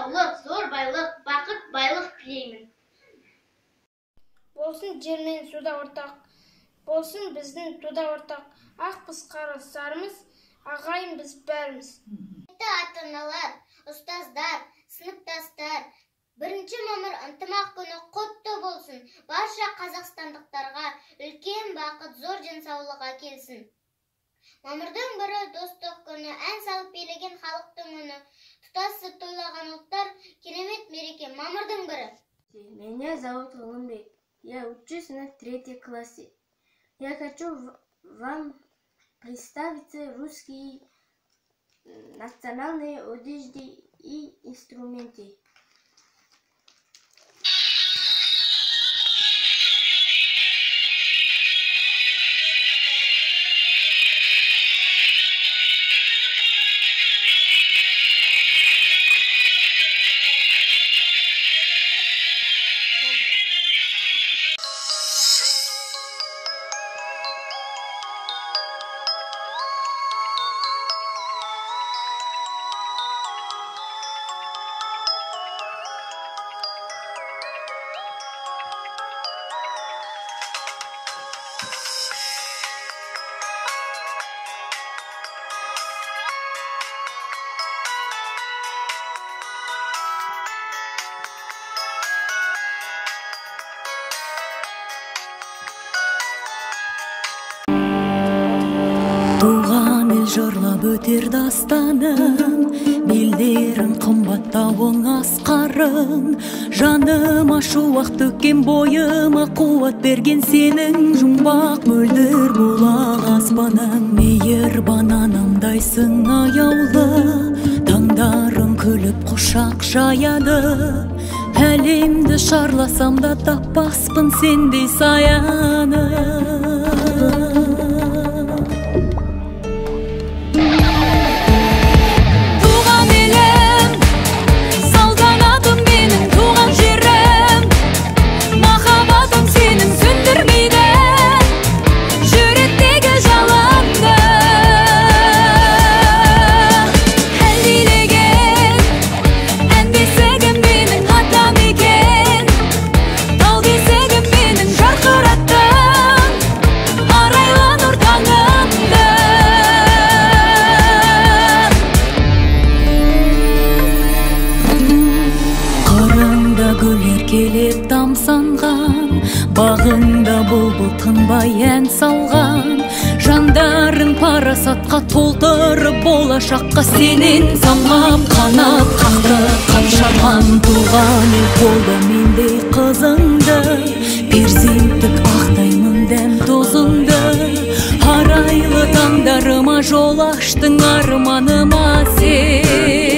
саулық, зор байлық, бақыт, байлық тілеймін. Болсын жер мен суда ортақ, болсын біздің туда ортақ, ақпыз қара сарымыз, ағайын біз бәріміз. Ата-аналар, ұстаздар, сыныптастар, 1 мамыр ынтымақ күні құтты болсын. Барша қазақстандықтарға үлкен бақыт, зор денсаулық әкелсін. Мамырдың 1-і достық күні, ән салып билеген халықтың үні, тұтасып тойлаған ұлттар, керемет мереке. Мамырдың 1-і. Меня зовут Лунбек. Я учусь в 3 классе. Я хочу вам представить русские национальные одежды и инструменты. Туған ел жырлап өтер дастанын, белдерін қымбаттауың асқарын. Жаныма шуақ төккен, бойыма қуат берген сенің жұмбақ мөлдір бұлақ аспаның. Мейірбан анамдайсың аяулы, таңдарың күліп құшақ жаяды. Әлемді шарласам да таппаспын сендей саяны. Келіп тамсанған, бағыңда бұлбұл тынбай ән салған. Жандарың парасатқа толтырып, болашаққа сенен самғап қанат қақты қамшаған. Туған ел қолда мендей қызыңды, перзенттік ақтаймын дәм тозыңды. Арайлы таңдарыма жол аштың, арманыма сен.